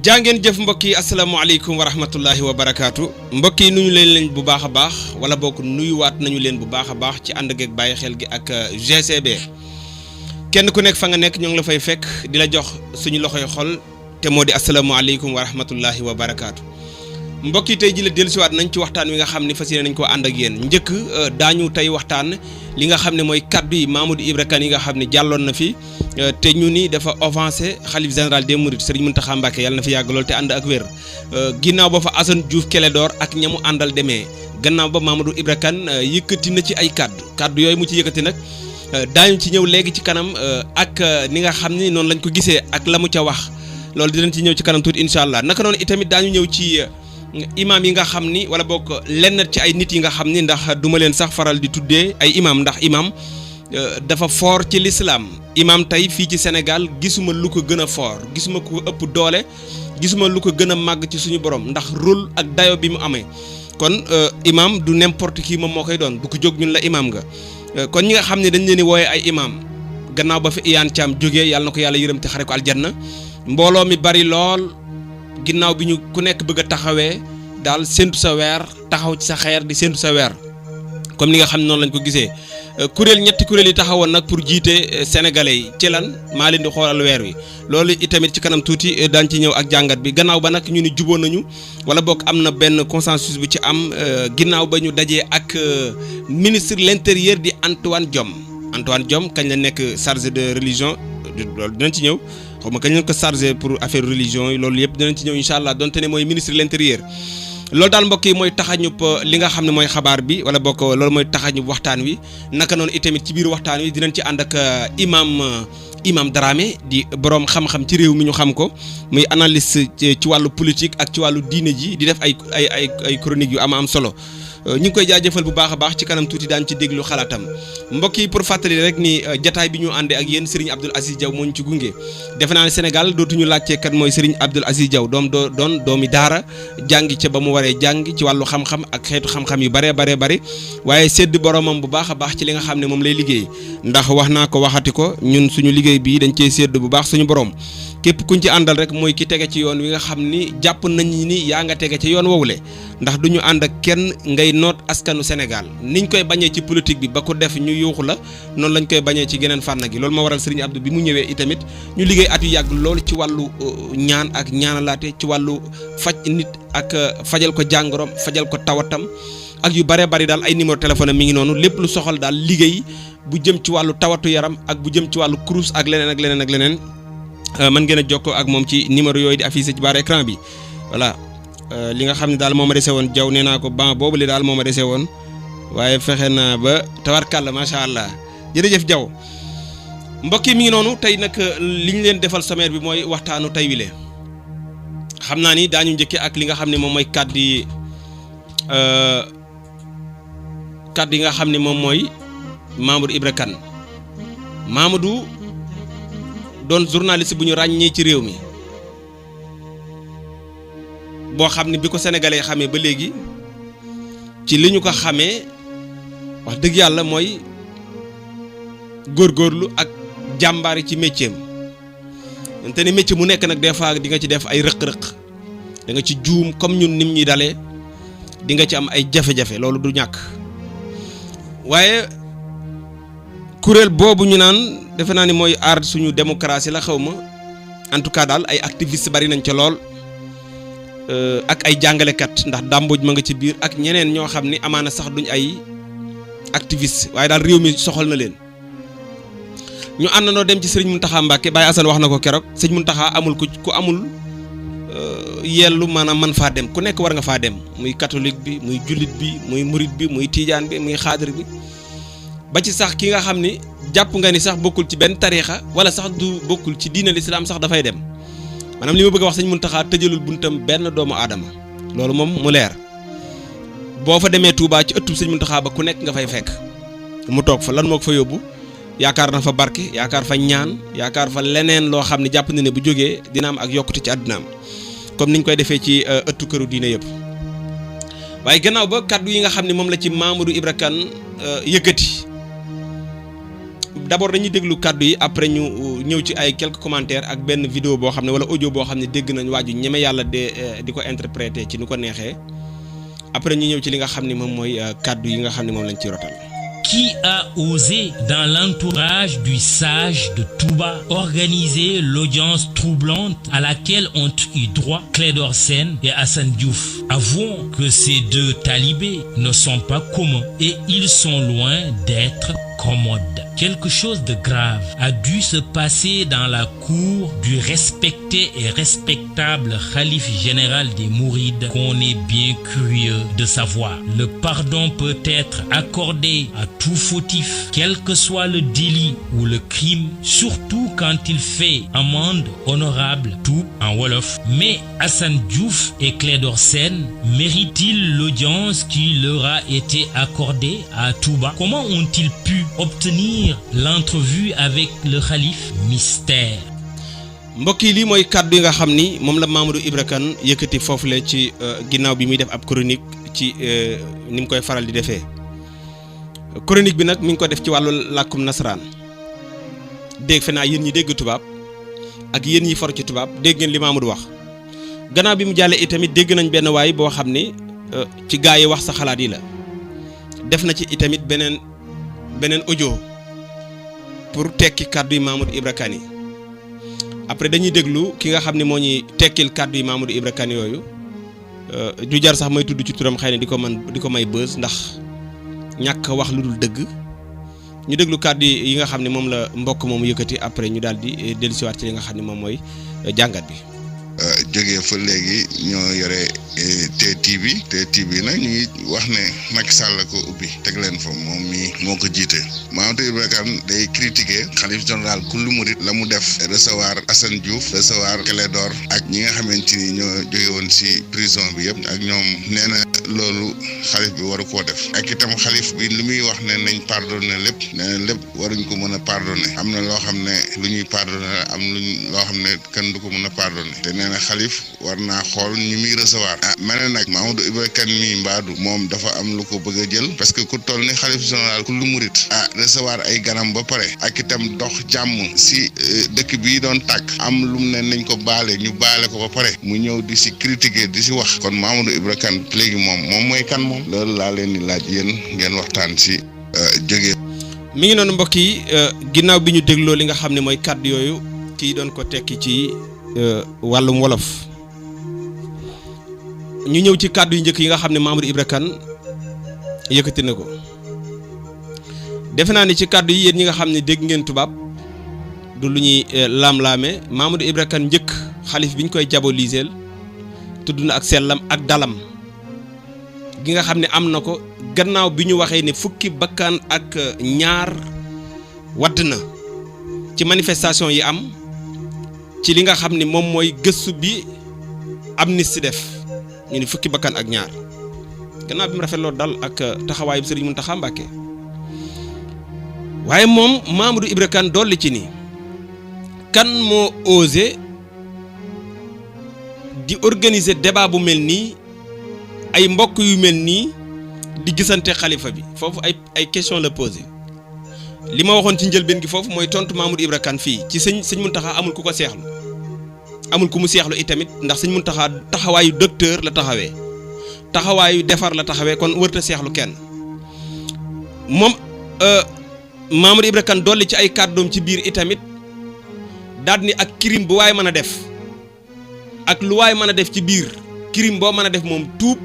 jàngeen jëf mbokk yi asalaamaaleykum wa rahmatullahi wa barakaatu mbokk yi nuyu leen bu baax a baax wala bokk nuyuwaat nañu leen bu baax a baax ci ànd geeg bàyyi xel gi ak GCB kenn ku nekk fa nga nekk ñoo ngi la fay fekk di la jox suñu loxoy xol te moo di asalaamaaleykum wa rahmatullahi wa barakaatu mbokk yi tey ji la dellusiwaat nañ ci waxtaan wi nga xam ne fas yéene nañ koo ànd ak yéen njëkk daañu tey waxtaan li nga xam ne mooy kaddu yi Mamadou Ibra Kane yi nga xam ne jàlloon na fi te ñu ni dafa avancé xalif général des Mourides Serigne Mountakha Mbacké yàlla na fi yàgg lool te ànd ak wér ginnaaw ba fa Assane Diouf Kélédor ak ñamu àndal demee gannaaw ba Mamadou Ibra Kane yëkkati na ci ay kaddu yooyu mu ci yëkkati nag daañu ci ñëw léegi ci kanam ak ni nga xam ni noonu lañ ko gisee ak la mu ca wax loolu dinañ ci ñëw ci kanam tuuti incha allah naka noonu itamit daañu ñëw ci imaam yi nga xam ni wala bokk lenn ci ay nit yi nga xam ni ndax duma leen sax faral di tuddee ay imaam ndax imaam dafa fort ci l'islam imaam tey fii ci Sénégal gisuma lu ko gën a fort gisuma ko ëpp doole gisuma lu ko gën a màgg ci suñu borom ndax rôle ak dayo bi mu amee kon imaam du n'importe qui moom moo koy doon bu ko jóg ñun la imaam nga kon ñi nga xam ne dañ leen di wooye ay imaam gannaaw ba fi Iyane Thiam jógee yàlla na ko yàlla yërëm te xare ko aljanna mbooloo mi bari lool ginnaaw bi ñu ku nekk bëgg a taxawee daal séntu sa weer taxaw ci sa xeer di séntu sa weer comme ni nga xam ne noonu lañ ko gisee ñetti kuréel yi taxawoon nag pour jiite sénégalais yi ci lan maa leen di xoolal weer wi loolu itamit ci kanam tuuti daañ ci ñëw ak jàngat bi gannaaw ba nag ñu ni jubóo nañu wala bokk am na benn consensus bu ci am ginnaaw ba ñu dajee ak ministre de l'intérieur di Antoine Diome kañ la nekk chargé de religion loolu dinañ ci ñëw xaw ma kañ lañ ko chargé pour affaire religion yi loolu yëpp dinañ ci ñëw incha allah donte ne mooy ministre de l'intérieur loolu daal mbokk yi mooy taxañub li nga xam ne mooy xabaar bi wala bokk loolu mooy taxañub waxtaan wi naka noonu itamit ci biir waxtaan wi dinañ ci ànd ak imam Dramé di borom xam-xam ci réew mi ñu xam ko muy analyste ci wàllu politique ak ci wàllu diine ji di def ay chronique yu am solo ñu ngi koy jaajëfal bu baax a baax ci kanam tuuti daañu ci déglu xalaatam mbokk yi pour fàttali rek ni jataay bi ñu àndee ak yéen Serigne Abdoul Aziz Diaw moo ñu ci gunge defe naa ne Sénégal dootuñu laajte kat mooy Serigne Abdoul Aziz Diaw doon doomi daara jàngi ca ba mu waree jàng ci wàllu xam-xam ak xeetu xam-xam yu baree waaye sédd boromam bu baax a baax ci li nga xam ne moom lay liggéey ndax wax naa ko waxati ko ñun suñu liggéey bii dañ cee sédd bu baax suñu borom képp kuñ ci àndal rek mooy ki tege ci yoon wi nga xam ni jàpp nañ ni yaa nga tege ci yoon wowule ndax duñu ànd ak kenn ngay noot askanu Sénégal niñ koy bañee ci politique bi ba ko def ñu yuuxu la noonu lañ koy bañee ci geneen fànn gi loolu moo waral Serigne Abdou bi mu ñëwee itamit ñu liggéey at yu yàgg loolu ci wàllu ñaan ak ñaanalaate ci wàllu faj nit ak fajal ko jàngoroom fajal ko tawatam ak yu bare bari daal ay numéro téléphone mi ngi noonu lépp lu soxal daal liggéey bu jëm ci wàllu tawatu yaram ak bu jëm ci wàllu kurus ak leneen mën ngeen a jokkoo ak moom ci numéro yooyu di affiché ci barre écran bi voilà li nga xam ne daal moo ma dese woon jaw nee naa ko ban boobu li daal moo ma dese woon waaye fexe naa ba tawarkàlla macha allah jërëjëf jaw mbokk yi mi ngi noonu tey nag li ñu leen defal sommaire bi mooy waxtaanu tey wile xam naa ni daañu njëkkee ak li nga xam ne moom mooy kàddu yi nga xam ne moom mooy Mamadou Ibra Kane Mamadou doon journaliste bu ñu ràññee ci réew mi boo xam ne bi ko sénégalais xamee ba léegi ci li ñu ko xamee wax dëgg yàlla mooy góorgóorlu ak jàmbaari ci métier am te ne métier mu nekk nag des fois di nga ci def ay rëq-rëq da nga ci juum comme ñun nim ñuy dalee di nga ci am ay jafe-jafe loolu du ñàkk waaye kuréel boobu ñu naan defe naa ni mooy aar suñu démocratie la xaw ma en tout cas daal ay activistes bari nañ ca lool ak ay jàngalekat ndax dàmbooj ma nga ci biir ak ñeneen ñoo xam ni amaana sax duñ ay activistes waaye daal réew mi soxal na leen ñu àndandoo dem ci Serigne Mountakha Mbacké Baye Assane wax na ko keroog Serigne Mountakha amul ku amul yellu maanaam man faa dem ku nekk war nga faa dem muy catholique bi muy jullit bi muy murit bi muy tiijaan bi muy xaadir bi ba ci sax ki nga xam ni jàpp nga ni sax bokkul ci benn tariixa wala sax du bokkul ci diine l'islam sax dafay dem maanaam li ma bëgg a wax Sëñ Muntaxa tëjalul buntam benn doomu aadama loolu moom mu leer boo fa demee Touba ci ëttub Sëñ Muntaxa ba ku nekk nga fay fekk mu toog fa lan moo ko fa yóbbu yaakaar na fa barke yaakaar fa ñaan yaakaar fa leneen loo xam ne jàpp na ne bu jógee dina am ak yokkute ci àddinaam comme niñ koy defee ci ëttu këru diine yëpp waaye gannaaw ba kaddu yi nga xam ne moom la ci Mamadou Ibra Kane yëkkati d'abord dañuy déglu kàddu yi après ñu ñëw ci ay quelques commentaires ak benn vidéo boo xam ne wala audio boo xam ne dégg nañ waaju ñeme yàlla di ko interpréter ci nu ko neexee après ñu ñëw ci li nga xam ne moom mooy kàddu yi nga xam ne moom lañ ci rotal. Qui a osé, dans l'entourage du sage de Touba, organiser l'audience troublante à laquelle ont eu droit Clédor Sène et Assane Diouf? Avouons que ces deux talibés ne sont pas communs et ils sont loin d'être commodes. Quelque chose de grave a dû se passer dans la cour du respecté et respectable khalife général des Mourides qu'on est bien curieux de savoir. Le pardon peut être accordé à tout fautif, quel que soit le délit ou le crime, surtout quand il fait amende honorable, tout en wolof. Mais Assane Diouf et Clédor Sène méritent-ils l'audience qui leur a été accordée à Touba? Comment ont-ils pu obtenir l'entrevue avec le khalife? Mystère. mbokk yi lii mooy kàddu yi nga xam ni moom la Mamadou Ibra Kane yëkkati foofu la ci ginnaaw bi muy def ab chronique ci ni mu koy faral di defee chronique bi nag mi ngi ko def ci wàllu làkkum nasaraan dégg fe naa yéen ñi dégg tubaab ak yéen ñi for ci tubaab dégg ngeen li Mamadou wax gannaaw bi mu jàllee itamit dégg nañ benn waay boo xam ni ci gaa yi wax sa xalaat yi la def na ci itamit beneen audio pour tekki kàddu yi Mamadou Ibra Kane yi après dañuy déglu ki nga xam ne moo ñuy tekkil kàddu yi Mamadou Ibra Kane yooyu du jar sax may tudd ci turam xëy na di ko may bës ndax ñàkk wax lu dul dëgg ñu déglu kàddu yi nga xam ne moom la mbokk moomu yëkkati après ñu daal di dellusiwaat ci li nga xam ne moom mooy jàngat bi. jógee fa léegi ñoo yore TTV nag ñu ngi wax ne Macky Sall la ko ubbi teg leen fa moom mi moo ko jiite Mamadou Ibra Kane day critiquer xalif général kullu murit la mu def recevoir Assane Diouf recevoir Clédor ak ñi nga xamante ni ñoo jóge woon ci prison bi yëpp ak ñoom nee na loolu xalif bi waru koo def ak itam xalif bi li muy wax ne nañ pardonner lépp nee na lépp waruñ ko mën a pardonner am na loo xam ne lu ñuy pardonner am loo xam ne kenn du ko mën a pardonner te nee na xalif war naa xool ñi muy recevoir ma ne nag Mamadou Ibra Kane mi mbaadu moom dafa am lu ko bëgg a jël parce que ku toll ni xalif général ku lu murit recevoir ay ganam ba pare ak itam dox jàmm si dëkk bii doon tàkk am lum ne nañ ko baale ñu baale ko ba pare mu ñëw di si critiquer di si wax kon Mamadou Ibra Kane léegi moom mooy kan moom loolu laa leen di laaj yéen ngeen waxtaan si jógee. mi ngi noonu mbokk yi ginnaaw bi ñu dégloo li nga xam ne mooy kàddu yooyu kii doon ko tekki ci wàllum wolof ñu ñëw ci kàddu yu njëkk yi nga xam ne Mamadou Ibra Kane yëkkati na ko defe naa ni ci kàddu yi yéen ñi nga xam ne dégg ngeen tubaab du lu ñuy laam-laame Mamadou Ibra Kane njëkk xalif bi ñu koy diaboliser tudd na ak sellam ak dalam gi nga xam ne am na ko gannaaw bi ñu waxee ne fukki bakkan ak ñaar wadd na ci manifestation yi am ci li nga xam ne moom mooy gëstu bi Amnesty def ñu ni fukki bakkan ak ñaar gannaaw bi mu rafetloo dal ak taxawaayu bi Serigne Mountakha Mbacké waaye moom Mamadou Ibra Kane dolli ci ni kan moo osé di organiser débat bu mel nii ay mbokk yu mel nii di gisante xalifa bi foofu ay question la posé li ma waxoon ci njëlbeen gi foofu mooy tontu Mamadou Ibra Kane fii ci sëñ Mountakha amul ku ko seexlu amul ku mu seexlu itamit ndax sëñ Mountakha taxawaayu docteur la taxawee taxawaayu defar la taxawee kon wërta seexlu kenn moom Mamadou Ibra Kane dolli ci ay kàddoom ci biir itamit daal ni ak crime bu waay mën a def ak lu waay mën a def ci biir crime boo mën a def moom tuub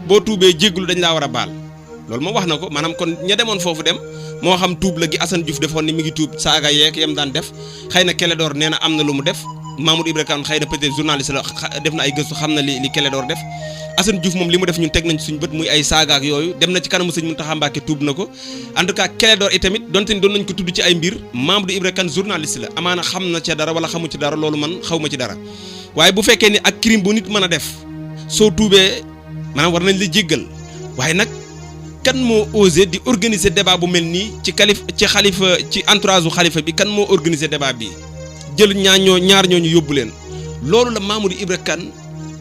boo tuubee jégglu dañ laa war a baal loolu moom wax na ko maanaam kon ña demoon foofu dem moo xam tuub la gi Assane Diouf defoon ni mi ngi tuub saaga yeeg yam daan def xëy na Clédor nee na am na lu mu def Mamadou Ibra Kane xëy na peut-être journaliste la def na ay gëstu xam na li Clédor def Assane Diouf moom li mu def ñun teg nañ suñu bët muy ay saaga ak yooyu dem na ci kanamu sëñ Mountakha Mbacké tuub na ko en tout cas Clédor itamit donte ni doon nañ ko tudd ci ay mbir Mamadou Ibra Kane journaliste la amaana xam na ca dara wala xamu ci dara loolu man xaw ma ci dara waaye bu fekkee ni ak crime bu nit mën a def soo tuubee maanaam war nañ la jéggal waaye nag kan moo osé di organiser débat bu mel nii ci xalifa ci entourage u xalifa bi kan moo organiser débat bi jël ñaar ñooñu yóbbu leen loolu la Mamadou Ibra Kane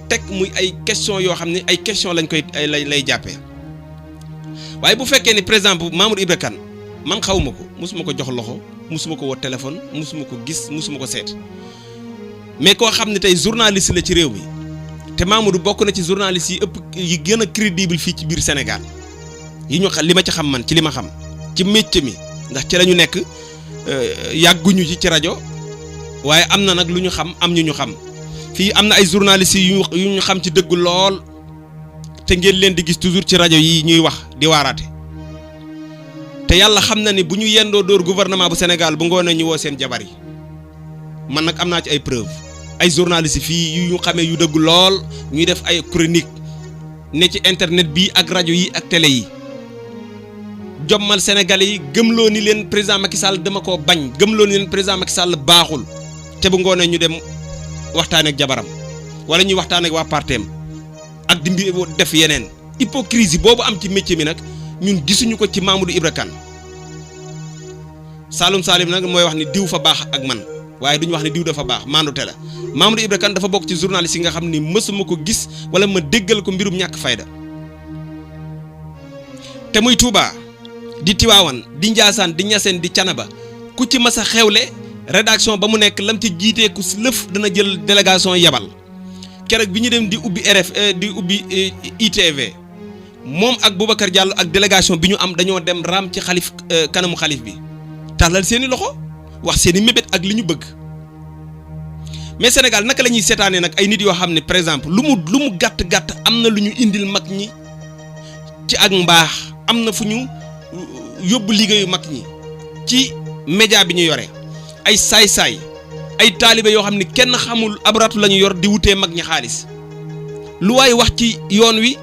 teg muy ay question yoo xam ne ay question lañ koy lay jàppee waaye bu fekkee ni par exemple Mamadou Ibra Kane man xawma ko musuma ko jox loxo musuma ko woo téléphone musuma ko gis musuma ko seet mais koo xam ne tey journaliste la ci réew mi te Mamadou bokk na ci journaliste yi ëpp yi gën a crédible fii ci biir Sénégal yi ñu xam li ma ci xam man ci li ma xam ci métier mi ndax ci la ñu nekk yàgguñu ci rajo waaye am na nag lu ñu xam am ñu xam fii am na ay journalistes yu ñu xam ci dëgg lool te ngeen leen di gis toujours ci rajo yi ñuy wax di waaraate te yàlla xam na ni bu ñu yendoo dóor gouvernement bu Sénégal bu ngoonee ñu woo seen jabar yi man nag am naa ci ay preuve ay journalistes fii yu ñu xamee yu dëgg lool ñuy def ay chronique ne ci internet bi ak rajo yi ak télé yi jommal Sénégalais yi gëmloo ni leen président Macky Sall dama koo bañ gëmloo ni leen président Macky Sall baaxul te bu ngoonee ñu dem waxtaan ak jabaram wala ñuy waxtaan ak waa parteem ak di def yeneen hypocrisie boobu am ci métier mi nag ñun gisuñu ko ci Mamadou Ibra Kane Saloum Salim nag mooy wax ni diw fa baax ak man waaye duñu wax ni diw dafa baax maandute la Mamadou Ibra Kane dafa bokk ci journaliste yi nga xam ni mësuma ko gis wala ma déggal ko mbirum ñàkk fayda te muy Touba di Tiwaawan di Njaasaan di Ñaseen di Canaba ku ci mas a xewle rédaction ba mu nekk lam ci jiitee ku lëf dana jël délégation yabal keroog bi ñu dem di ubbi di ubbi ITV moom ak Boubacar Diallo ak délégation bi ñu am dañoo dem raam ci xalif kanamu xalif bi tàllal seeni loxo wax seeni mébét ak li ñu bëgg mais Sénégal naka la ñuy seetaanee nag ay nit yoo xam ne par exemple lu mu gàtt am na lu ñu indil mag ñi ci ak mbaax am na fu ñu yóbbu liggéeyu mag ñi ci média bi ñu yore ay saay-saay ay taalibe yoo xam ne kenn xamul abratu la ñu yor di wutee mag ñi xaalis lu waay wax ci yoon wi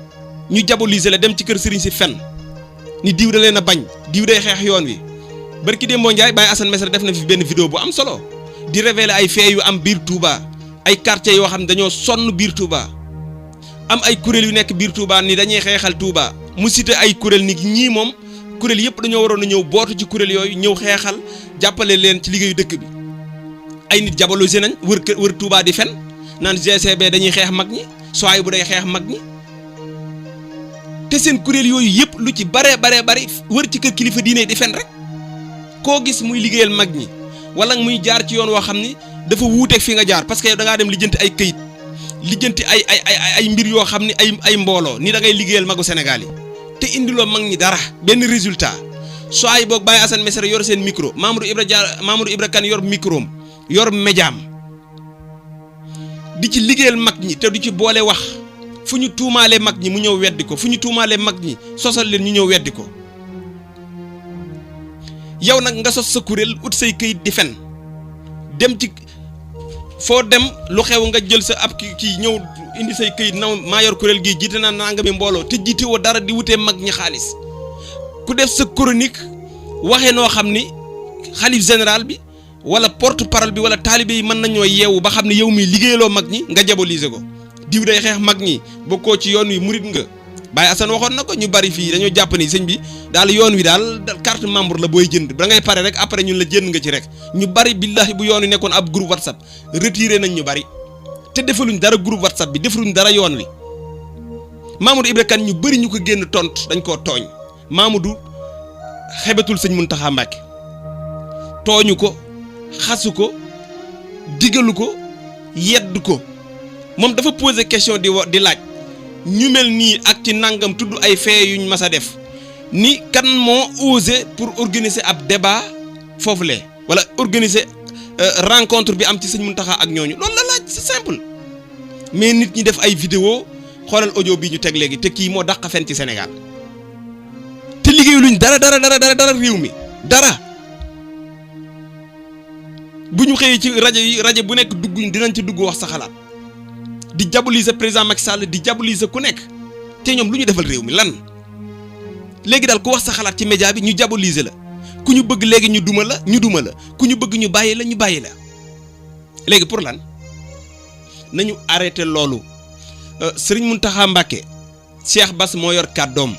ñu diaboliser la dem ci kër sëriñ si fen ni diw da leen a bañ diw day xeex yoon wi barki Dembo Ndiaye Baye Assane Mesra def na fi benn vidéo bu am solo di révéler ay faits yu am biir Touba ay quartiers yoo xam ne dañoo sonn biir Touba am ay kuréel yu nekk biir Touba ni dañuy xeexal Touba mu cité ay kuréel ni ñii moom kuréel yëpp dañoo waroon a ñëw bootu ci kuréel yooyu ñëw xeexal jàppale leen ci liggéeyu dëkk bi ay nit jabalosé nañ wër Touba di fen naan GCB dañuy xeex mag ñi sooy bu day xeex mag ñi te seen kuréel yooyu yëpp lu ci bari wër ci kër kilifa diine di fen rek koo gis muy liggéeyal mag ñi wala muy jaar ci yoon woo xam ni dafa wuuteeg fi nga jaar parce que da ngaa dem lijjanti ay këyit lijjanti ay mbir yoo xam ni ay mbooloo ni da ngay liggéeyal magu Sénégal yi te indiloo mag ñi dara benn résultat sooy boog Baye Assane Mesra yor seen micro Mamadou Ibra Kane yor microom yor médiam di ci liggéeyal mag ñi te du ci boole wax fu ñu tuumaalee mag ñi mu ñëw weddi ko fu ñu tuumaalee mag ñi sosal leen ñu ñëw weddi ko yow nag nga sos sa kuréel ut say këyit di fen dem ci foo dem lu xew nga jël sa ab kii ñëw indi say këyit naw maa yor kuréel gii jiite naa nangami mbooloo te jiite woo dara di wutee mag ñi xaalis ku def sa chronique waxee noo xam ni xalif général bi wala porte parole bi wala taalibe yi mën nañoo yeewu ba xam ne yow mi liggéeyaloo mag ñi nga diaboliser ko diw day xeex mag ñi bokkoo ci yoon wi murit nga Baye Assane waxoon na ko ñu bari fii dañoo jàpp ni sëñ bi daal yoon wi daal carte membre la booy jënd da ngay pare rek après ñun la jënd nga ci rek ñu bari billahi bu yoon wi nekkoon ab groupe WhatsApp retiré nañ ñu bari te defaluñ dara groupe WhatsApp bi defaluñ dara yoon wi Mamadou Ibra Kane ñu bari ñu ko génn tontu dañ koo tooñ Mamadou xebetul sëñ Mountakha Mbacké tooñu ko xasu ko digalu ko yedd ko moom dafa poser question di laaj ñu mel nii ak ci nangam tudd ay fee yuñ mas a def ni kan moo osé pour organiser ab débat foofu le wala organiser rencontre bi am ci sëñ Mountakha ak ñooñu loolu la laaj c'est simple mais nit ñi def ay vidéo xoolal audio bi ñu teg léegi te kii moo dàq fen ci Sénégal te liggéeyu luñ dara réew mi dara bu ñu xëyee ci rajo bu nekk dugg dinañ ci dugg wax sa xalaat di diaboliser président Macky Sall di diaboliser ku nekk te ñoom lu ñu defal réew mi lan léegi daal ku wax sa xalaat ci média bi ñu diaboliser la ku ñu bëgg léegi ñu duma la ku ñu bëgg ñu bàyyi la léegi pour lan nañu arrêté loolu Serigne Mountakha Mbacké Cheikh Bass moo yor kàddoom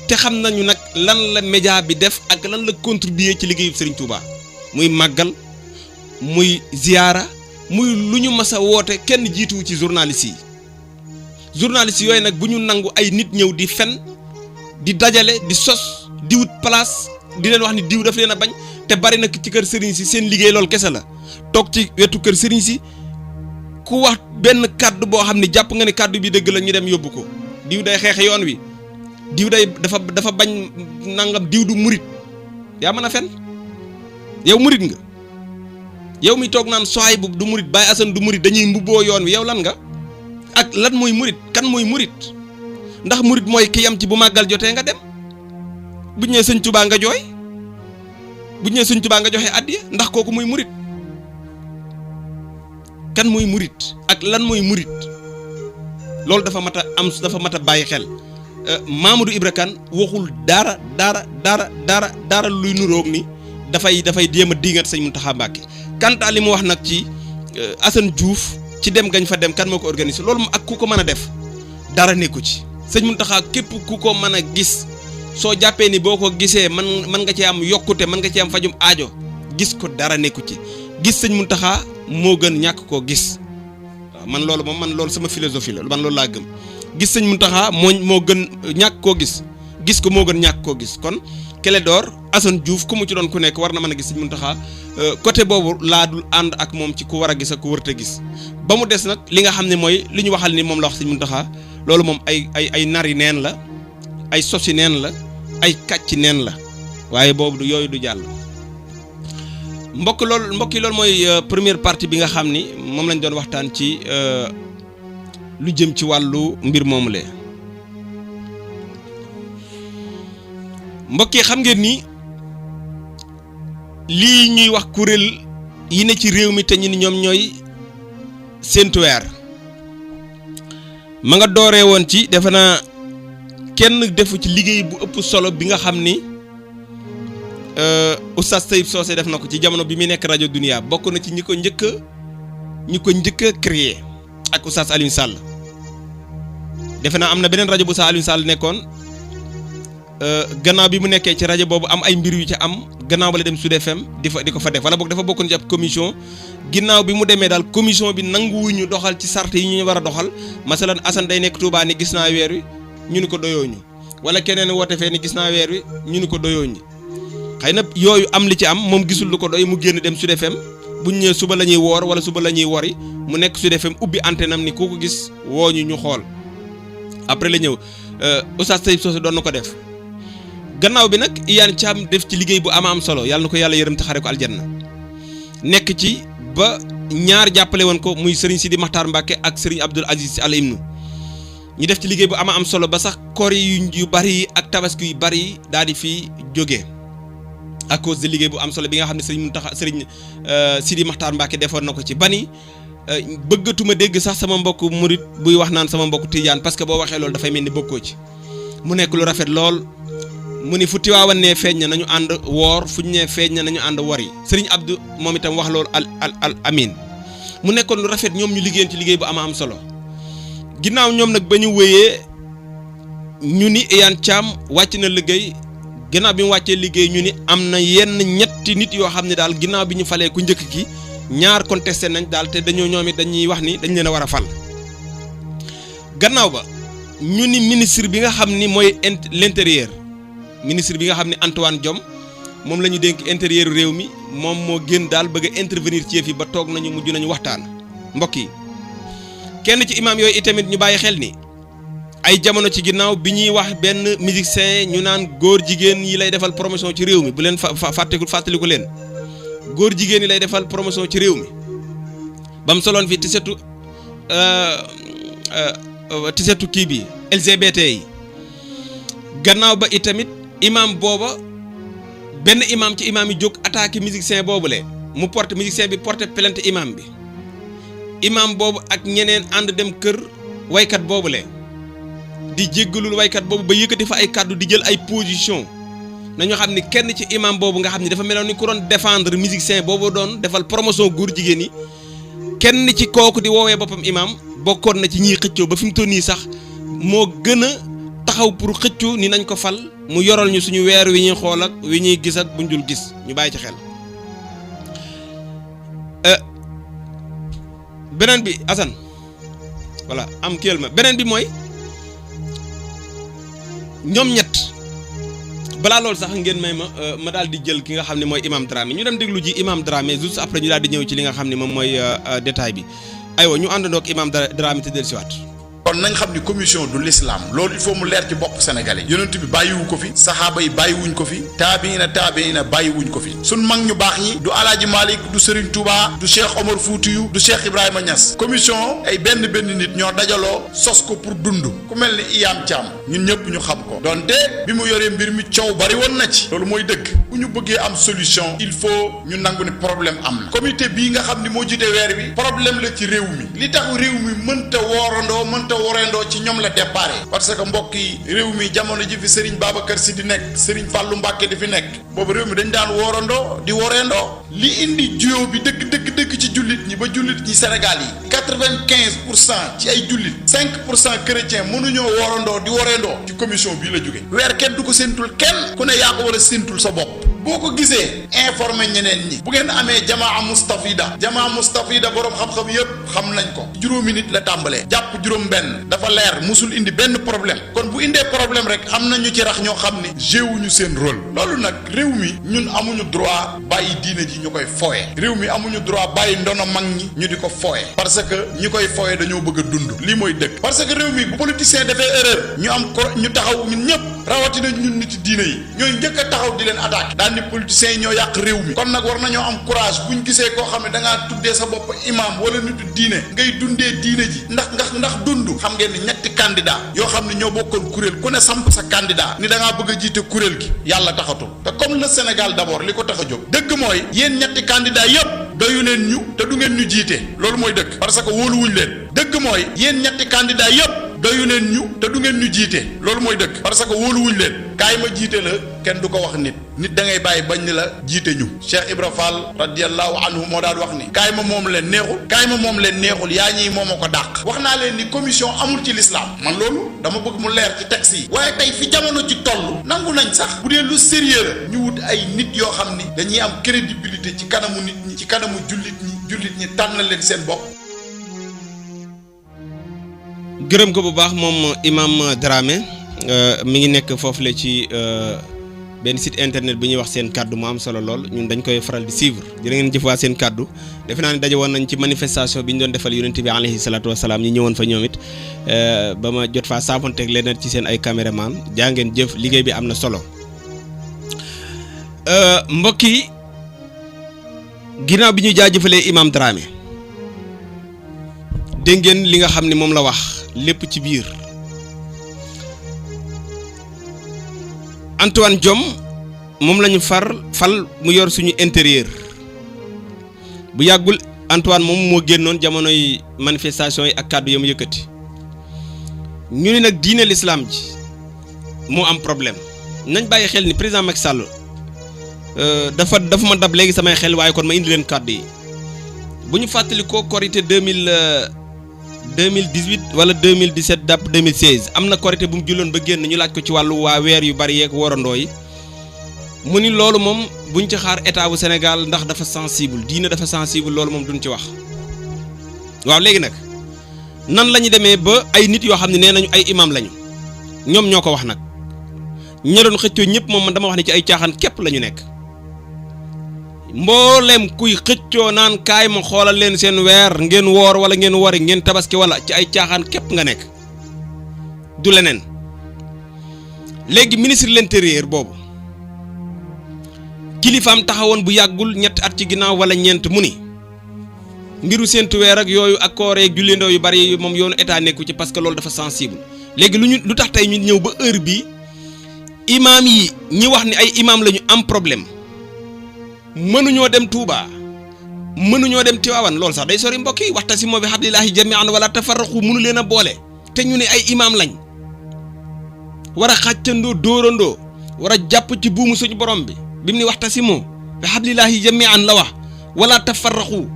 te xam nañu nag lan la média bi def ak lan la contribuer ci liggéeyu Serigne Touba muy màggal muy ziyaara muy lu ñu mas a woote kenn jiituwu ci journaliste yooyu nag bu ñu nangu ay nit ñëw di fen di dajale di sos di wut place di leen wax ni diw daf leen a bañ te bari na ci kër sëriñ si seen liggéey loolu kese la toog ci wetu kër sëriñ si ku wax benn kàddu boo xam ne jàpp nga ne kàddu bi dëgg la ñu dem yóbbu ko diw day xeex yoon wi diw day dafa bañ nangam diw du murit yaa mën a fen yow murit nga yow mi toog naan soay bu du murit Baye Assane du murit dañuy mbubboo yoon wi yow lan nga ak lan mooy murit kan mooy murit ndax murit mooy ki yam ci bu màggal jotee nga dem bu ñëwee sëñ Tuubaa nga jooy bu ñëwee sëñ Tuubaa nga joxe àddiya ndax kooku muy murit kan mooy murit ak lan mooy murit loolu dafa mat a bàyyi xel Mamadou Ibra Kane waxul dara luy nuroog ni dafay jéem a diingat sëñ Mountakha Mbacké kanta li mu wax nag ci Assane Diouf ci dem gañ fa dem kan moo ko organisé loolu ak ku ko mën a def dara nekku ci sëñ Mountakha képp ku ko mën a gis soo jàppee ni boo ko gisee mën nga ci am yokkute mën nga ci am fajum aajo gis ko dara nekku ci gis sëñ Mountakha moo gën ñàkk koo gis waaw man loolu sama philosophie la man loolu laa gëm gis sëñ Mountakha moo gën ñàkk koo gis ko moo gën ñàkk koo gis kon Clédor Assane Diouf ku mu ci doon ku nekk war na mën a gis sëñ Mountakha côté boobu laa dul ànd ak moom ci ku war a gis ak ku wërta gis ba mu des nag li nga xam ne mooy li ñu waxal ni moom la wax sëñ Mountakha loolu moom ay nari neen la ay sosi neen la ay kàcc neen la waaye boobu yooyu du jàll mbokk yi loolu mooy première partie bi nga xam ni moom lañ doon waxtaan ci lu jëm ci wàllu mbir moomu lee mbokk yi xam ngeen ni lii ñuy wax kuréel yi ne ci réew mi te ñu ni ñoom ñooy séentu weer ma nga dooree woon ci defe naa kenn defu ci liggéey bu ëpp solo bi nga xam ni Oustaz Taïb Socé def na ko ci jamono bi muy nekk rajo Dunia bokk na ci ñi ko njëkk a créé ak Oustaz Alioune Sall defe naa am na beneen rajo bu Oustaz Alioune Sall nekkoon gannaaw bi mu nekkee ci rajo boobu am ay mbir yu ci am gannaaw ba la dem Sud FM di ko fa def wala boog dafa bokkoon ci ab commission ginnaaw bi mu demee daal commission bi nanguwuñu doxal ci sart yi ñu war a doxal masalan Assane day nekk Touba ni gis naa weer wi ñu ni ko doyooñu wala keneen woote fee ni gis naa weer wi ñu ni ko doyooñu xëy na yooyu am li ci am moom gisul lu ko doy mu génn dem Sud FM buñ ñëwee suba la ñuy woor wala suba la ñuy wori mu nekk Sud FM ubbi antenne am ni ku ko gis wooñu ñu xool après la ñëw Oustaz Taïb Socé doon na ko def gannaaw bi nag Iyane Thiam def ci liggéey bu am solo yàlla na ko yàlla yërëm te xare ko aljanna nekk ci ba ñaar jàppale woon ko muy Serigne Sidi Makhtar Mbacké ak Serigne Abdoul Aziz Al Imnu ñu def ci liggéey bu am solo ba sax koor yu bari ak tabaski yu bari daal di fi jógee à cause de liggéey bu am solo bi nga xam ne Serigne Sidi Makhtar Mbacké defoon na ko ci bani bëggatuma dégg sax sama mbokk murit buy wax naan sama mbokk Tijaan parce que boo waxee loolu dafay mel ni bokkoo ci mu nekk lu rafet lool mu ni fu Tiwaawan nee feeñ na nañu ànd woor fu ñu nee feeñ na nañu ànd wori Serigne Abdou moom itam wax loolu al amin mu nekkoon lu rafet ñoom ñu liggéeyal ci liggéey bu am solo ginnaaw ñoom nag ba ñu wéyee ñu ni Iyane Thiam wàcc na liggéey ginnaaw bi mu wàccee liggéey ñu ni am na yenn ñetti nit yoo xam ne daal ginnaaw bi ñu falee ku njëkk ki ñaar contesté nañ daal te dañoo ñoom it dañuy wax ni dañ leen a war a fal gannaaw ba ñu ni ministre bi nga xam ni mooy l'intérieur ministre bi nga xam ne Antoine Diome moom la ñu dénk intérieur réew mi moom moo gën daal bëgg a intervenir ci yëf yi ba toog nañu mujj nañu waxtaan mbokk yi kenn ci imaam yooyu itamit ñu bàyyi xel ni ay jamono ci ginnaaw bi ñuy wax benn musicien ñu naan góor jigéen yi lay defal promotion ci réew mi bu leen fàttaliku leen góor jigéen yi lay defal promotion ci réew mi ba mu soloon fi tisetu kii bi LGBT yi gannaaw ba itamit imam booba benn imam ci imam yi jóg attaqué musicien boobule mu porte musicien bi porté plainte imam bi imam boobu ak ñeneen ànd dem kër waykat boobule di jéggalul waykat boobu ba yëkkati fa ay kàddu di jël ay position nañu xam ni kenn ci imam boobu nga xam ni dafa meloon ni ku doon défendre musicien boobu doon defal promotion góor jigéen yi kenn ci kooku di woowee boppam imam bokkoon na ci ñiy xëccoo ba fi mu toll nii sax moo gën a taxaw pour xëccu ni nañ ko fal mu yoral ñu suñu weer wi ñuy xool ak wi ñuy gis ak buñ dul gis ñu bàyyi ci xel. beneen bi Assane voilà am kéel ma beneen bi mooy ñoom ñett balaa loolu sax ngeen may ma daal di jël ki nga xam ne mooy imam Dramé ñu dem déglu ji imam Dramé juste après ñu daal di ñëw ci li nga xam ne moom mooy détail bi aywa ñu àndandoo ak imam Dramé te dellusiwaat. kon nañ xam ni commission du l'islam loolu il faut mu leer ci bopp sénégalais yonent bi bàyyiwu ko fi saxaaba yi bàyyiwuñ ko fi taabiina bàyyiwuñ ko fi sun mag ñu baax ñi du alaaji Malick du Serigne Touba du Cheikh Omar Foutiyou du Cheikh Ibrahima Niass commission ay benn nit ñoo dajaloo sos ko pour dund ku mel ni Iyam Thiam ñun ñëpp ñu xam ko donte bi mu yoree mbir mi coow bari woon na ci loolu mooy dëgg bu ñu bëggee am solution il faut ñu nangu ni problème am na comité bii nga xam ni moo jiite weer bi problème la ci réew mi li tax réew mi mënta woorandoo ci ñoom la déparé parce que mbokk yi réew mi jamono ji fi Serigne Babacar Sy di nekk Serigne Fallou Mbacké di fi nekk boobu réew mi dañ daan woorandoo di woreendoo li indi juyoo bi dëgg ci jullit ñi ba jullit ñi Sénégal yi 95% ci ay jullit 5% chrétien mënuñoo woorandoo di woreendoo ci commission bii la jóge weer kenn du ko séntul kenn ku ne yaa ko war a séntul sa bopp boo ko gisee informé ñeneen ñi bu ngeen amee jamaa mustafida borom xam-xam yépp xam nañ ko juróomi nit la tàmbalee jàpp juróom benn dafa leer musul indi benn problème kon bu indee problème rek am na ñu ci rax ñoo xam ni jéewuñu seen rôle loolu nag réew mi ñun amuñu droit bàyyi diine ji ñu koy fooye réew mi amuñu droit bàyyi ndono mag ñi ñu di ko fooye parce que ñi koy fooye dañoo bëgg a dund lii mooy dëgg parce que réew mi bu politicien defee erreur ñu am ko ñu taxaw ñun ñëpp rawatina ñun nit diine yi ñooy njëkk a taxaw di leen attaqué daan ni politiciens yi ñoo yàq réew mi kon nag war nañoo am courage buñ gisee koo xam ne da ngaa tuddee sa bopp imam wala nitu diine ngay dundee diine ji ndax dund xam ngeen ni ñetti candidat yoo xam ne ñoo bokkoon kuréel ku ne samp sa candidat ni da ngaa bëgg a jiite kuréel gi yàlla taxatul te comme le Sénégal d'abord li ko tax a jóg dëgg mooy yéen ñetti candidat yépp doyu leen ñu te du ngeen ñu jiite loolu mooy dëgg parce que wóoluwuñ leen dëgg mooy yéen ñetti candidat yépp doyu leen ñu te du ngeen ñu jiite loolu mooy dëgg parce que wóoluwuñ leen kaay ma jiite la kenn du ko wax nit da ngay bàyyi bañ ni la jiite ñu Cheikh Ibra Fall radiyallahu anhu moo daan wax ni kaay ma moom leen neexul yaa ñii moo ma ko dàq wax naa leen ni commission amul ci l'islam man loolu dama bëgg mu leer ci texte yi waaye tey fi jamono ci toll nangu nañ sax bu dee lu sérieux la ñu wut ay nit yoo xam ni dañuy am crédibilité ci kanamu nit ñi ci kanamu jullit ñi tànnal leen seen bopp. gërëm ko bu baax moom imam Dramé mi ngi nekk foofu la ci benn site internet bi ñuy wax seen kaddu mu am solo lool ñun dañ koy faral di suivre dina ngeen jëf waa seen kaddu defe naa ne daje woon nañ ci manifestation bi ñu doon defal yonent bi alayhi salaatu wasalaam ñi ñëwoon fa ñoom it ba ma jot faa saafonteeg leneen ci seen ay caméraman jaa ngeen jëf liggéey bi am na solo mbokk yi ginnaaw bi ñu jaajëfalee imam Dramé dégg ngeen li nga xam ne moom la wax lépp ci biir Antoine Diome moom lañu fal mu yor suñu intérieur bu yàggul Antoine moom moo génnoon jamonoy manifestation yi ak kàddu ya mu yëkkati ñu ne nag diine l'islam ji moo am problème nañ bàyyi xel ni président Macky Sall dafa ma dab léegi samay xel waaye kon ma indi leen kàddu yi bu ñu fàttali ko Korité 2018 wala 2017 dàpp 2016 am na Korité bu mu julloon ba génn ñu laaj ko ci wàllu waa weer yu bari yeeg worandoo yi mu ni loolu moom buñ ci xaar état bu Sénégal ndax dafa sensible diine dafa sensible loolu moom duñ ci wax waaw léegi nag nan la ñu demee ba ay nit yoo xam ne nee nañu ay imam lañu ñoom ñoo ko wax nag ña doon xëccoo ñëpp moom man dama wax ne ci ay caaxaan képp la ñu nekk mboolem kuy xëccoo naan kaay ma xoolal leen seen weer ngeen woor wala ngeen wori ngeen tabaski wala ci ay caaxaan képp nga nekk du leneen léegi ministre de l'intérieur boobu kilifaam taxawoon bu yàggul ñetti at ci ginnaaw wala ñeent mu ni mbiru séentu weer ak yooyu ak kooree ak julli ndaw yu bari moom yoonu état nekku ci parce que loolu dafa sensible léegi lu tax tey ñu ñëw ba heure bi imaam yi ñi wax ni ay imaam lañu am problème mënuñoo dem Touba mënuñoo dem Tivaouane loolu sax day sori mbokk yi waxtasimu bi hablillahi jami'an wala tafarraqu mënu leen a boole te ñu ne ay imaam lañ war a xàccandoo dóorandoo war a jàpp ci buumu suñu borom bi mu ni waxtasimu bi hablillahi jami'an la wax wala tafarraqu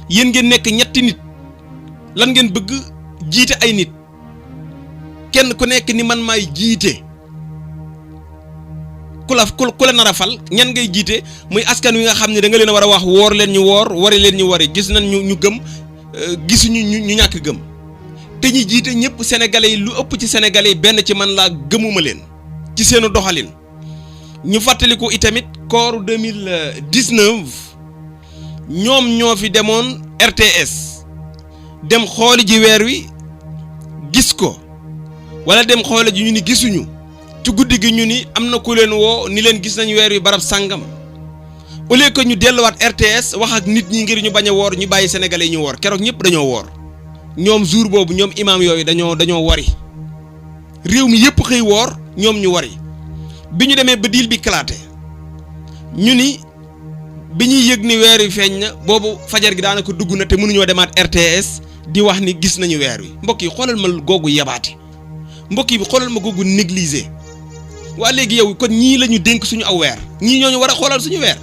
yéen ngeen nekk ñetti nit lan ngeen bëgg jiite ay nit kenn ku nekk ni man maay jiite ku la nar a fal ñan ngay jiite muy askan wi nga xam ne da nga leen a war a wax woor leen ñu woor wari leen ñu wari gis nañ ñu gëm gisuñu ñu ñàkk gëm te ñi jiite ñëpp sénégalais yi lu ëpp ci sénégalais yi benn ci man laa gëmuma leen ci seenu doxalin ñu fàttaliku itamit kooru 2019 ñoom ñoo fi demoon RTS dem xooli ji weer wi gis ko wala dem xooli ji ñu ni gisuñu ci guddi gi ñu ni am na ku leen woo ni leen gis nañu weer wi barab sàngam au lieu que ñu delluwaat RTS wax ak nit ñi ngir ñu bañ a woor ñu bàyyi sénégalais yi ñu woor keroog ñëpp dañoo woor ñoom jour boobu ñoom imaam yooyu dañoo wari réew mi yëpp xëy woor ñoom ñu wari bi ñu demee ba diil bi kalaate ñu ni bi ñuy yëg ni weer wi feeñ na boobu fajar gi daanaka dugg na te mënuñoo demaat RTS di wax ni gis nañu weer wi mbokk yi xoolal ma googu yabaate mbokk yi xoolal ma googu négligé waa léegi yow kon ñii la ñu dénk suñu aw weer ñii ñoo ñu war a xoolal suñu weer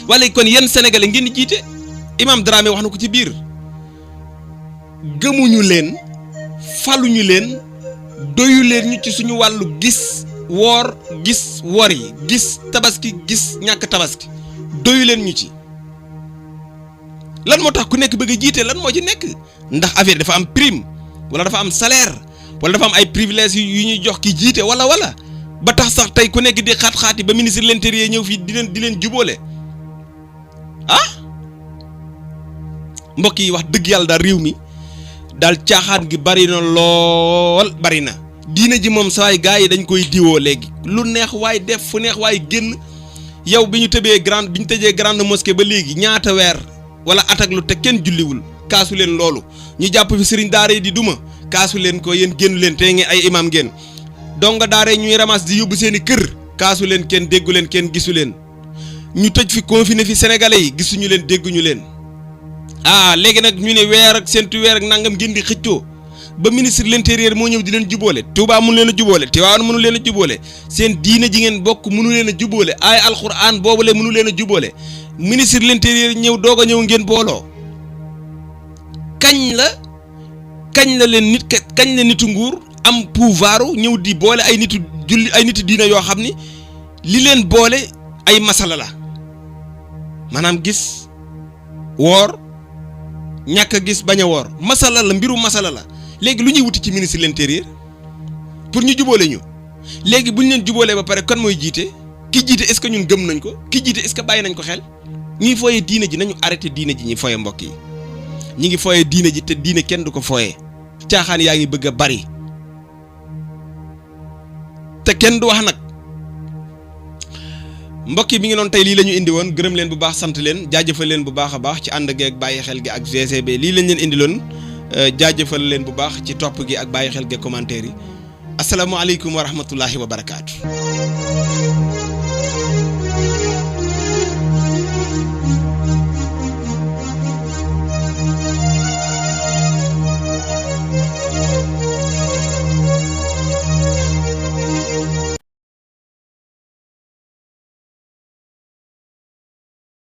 waa léegi kon yenn sénégalais ngeen di jiite imam Dramé wax na ko ci biir gëmuñu leen faluñu leen doyu leen ñu ci suñu wàllu gis woor gis wor yi gis tabaski gis ñàkk tabaski doyu leen ñu ci lan moo tax ku nekk bëgg a jiite lan moo ci nekk ndax affaire dafa am prime wala dafa am salaire wala dafa am ay privilèges yu ñuy jox ki jiite wala ba tax sax tey ku nekk di xaat-xaati ba ministre de l'intérieur ñëw fii di leen jubóole ah mbokk yi wax dëgg yàlla daal réew mi daal caaxaan gi bari na lool bari na diine ji moom sawaay gars yi dañ koy diwoo léegi lu neex waay def fu neex waay génn yow bi ñu tëjee grande mosquée ba léegi ñaata weer wala at ak lu te kenn julliwul kaasu leen loolu ñu jàpp fi sëriñ daara yi di duma kaasu leen ko yéen génn leen te ngeen ay imam ngeen donga daara ñuy ramas di yóbbu seeni kër kaasu leen kenn déggu leen kenn gisu leen ñu tëj fi confiné fi sénégalais yi gisuñu leen dégguñu leen ah léegi nag ñu ne weer ak seentu weer ak nangam ngeen di xëccoo ba ministre de l'intérieur moo ñëw di leen jubóole Touba mënu leen a jubóole Tivaouane mënu leen a jubóole seen diine ji ngeen bokk mënu leen a jubóole ay alxuraan boobule mënu leen a jubóole ministre de l'intérieur ñëw doog a ñëw ngeen booloo kañ la leen kañ la nitu nguur am pouvoir ñëw di boole ay nitu julli ay nitu diine yoo xam ni li leen boole ay masala la maanaam gis woor ñàkk a gis bañ a woor masala la mbiru masala la léegi lu ñuy wuti ci ministre de l'intérieur pour ñu jubóole ñu léegi bu ñu leen jubóolee ba pare kan mooy jiite ki jiite est-ce que ñun gëm nañ ko ki jiite est-ce que bàyyi nañ ko xel ñuy fooyee diine ji nañu arrêté diine ji ñuy fooyee mbokk yi ñi ngi fooyee diine ji te diine kenn du ko fooyee caaxaan yaa ngi bëgg a bari te kenn du wax nag mbokk yi mi ngi noonu tey lii la ñu indi woon gërëm leen bu baax sant leen jaajëfal leen bu baax a baax ci ànd geeg bàyyi xel gi ak GCB lii lañ leen indiloon jaajëfal leen bu baax ci topp gi ak bàyyi xel gi commentaire yi asalaamaaleykum wa rahmatullahi wa barakaatu.